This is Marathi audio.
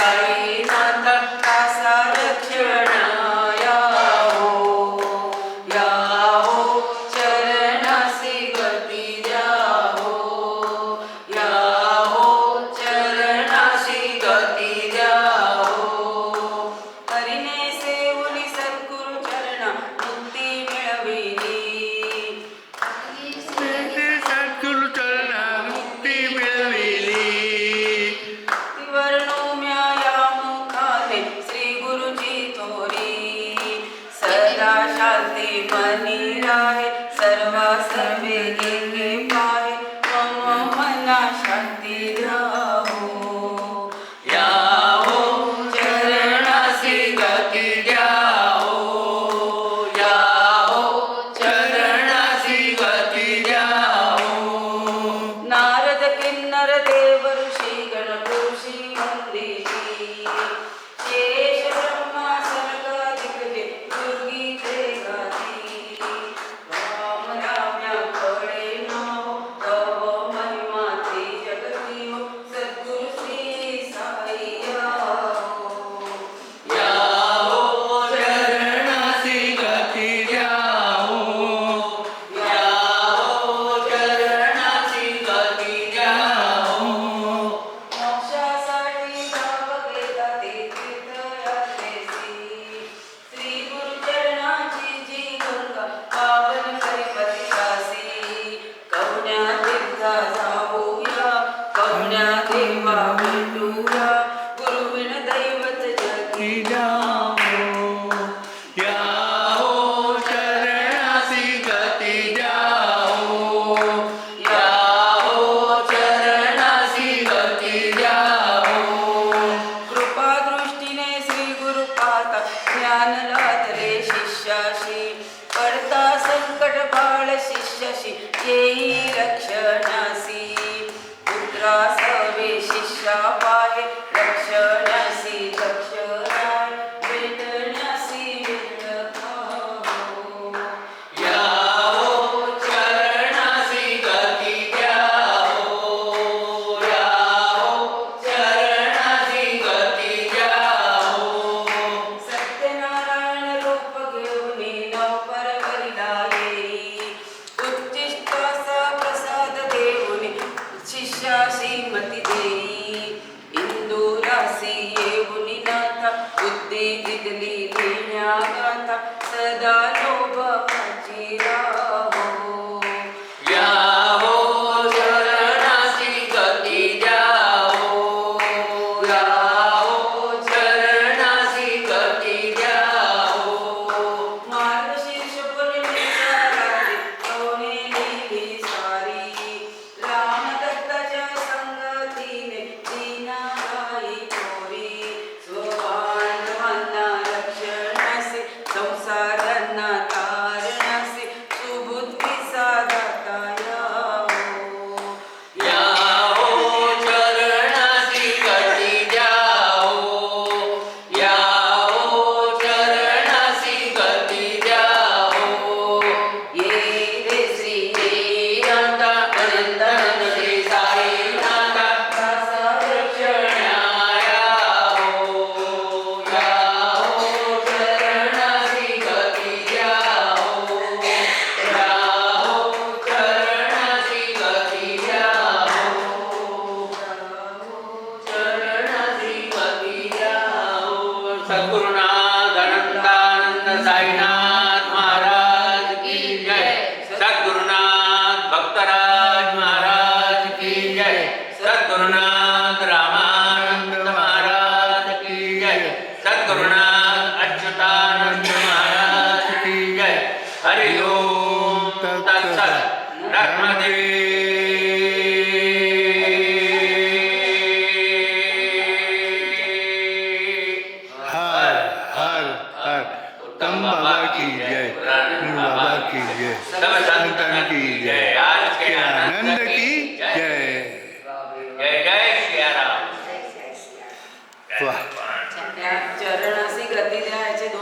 साईनाथ दासा रक्षणाया या हो चरणासी गती द्या हो या हो चरणासी गती द्या हो हरिने सेवुनी सद्गुरु चरणा मुक्ती मिळविली सद्गुरु चरणा मुक्ती मिळविली वर्णो म्या या मुखाने श्री गुरुजी थोरी सदा शांती मनी राहे सर्वा सर्वे एके पाहे मम मना शांती द्या हो या हो चरणासी गती द्या हो या हो चरणासी गती द्या हो नारद किन्नर देव ऋषी गण ऋषी वंदिती शेष ब्रह्मा सर्गाधिपती दुर्गी ते गाती राम राम्या कडे नाव तव महिमा ते जगती हो सद्गुरु श्री साई या हो चरणासी गती द्या हो या हो चरणासी गती द्या हो मोक्षासाठी धावले जाते तीर्थयात्रेसी श्री गुरुचरणाची जी गंगा पावन करिपतीवासी कवण्या तीर्था जाऊया कवण्या देवा भेटूया गुरुविण दैवत जगी जाओ या हो चरणासी गती द्या हो या हो चरणासी गती द्या हो कृपा दृष्टीने श्री गुरु पाहता ज्ञान लादले शिष्याशी पडता संकट बाळ शिष्याशी येई रक्षणासी पुत्रा सवे शिष्या पाहे रक्षणासी दक्षराय भेटण्यासी हो या हो चरणासी गती द्या हो या हो चरणासी गती द्या हो सत्यनारायण रूप घेऊनी नवपर करिला येई उच्चिष्टाचा प्रसाद देऊनी शिष्यासी मती देई इंदुरासी येऊनी नाथा बुद्धी दिदली लिहिण्या गाथा सदा लोभाची राहो या हो चरणासी गती द्या हो या हो चरणासी गती द्या हो मार्गशीर्ष पौर्णिमेच्या रात्री कवणे लिहिली सारी रामदत्ताच्या संगतीने दीनाबाई थोरी स्वभावांना रक्षणासे संसारांना तारणासे सुबुद्धीचा दाता या हो चरणासी गती द्या हो या हो चरणासी गती द्या हो ये रे श्री ये नाथा अनंत रे साई नाथा दासा रक्षणाया हो या हो चरणासी गती द्या हो या हो चरणासी गती द्या हो चरणासी गती द्या हो सद्गुरुनाथ अनंतानंद साईनाथ महाराज की जय सद्गुरुनाथ भक्तराज महाराज की जय सद्गुरुनाथ रामानंद महाराज की जय सद्गुरुनाथ अच्युतानंद महाराज की जय हरि ओम तत्सत् नर्मदे हर हर हर उत्तम बाबा की जय बाबा की जय सब संतन की जय आज के आनंद की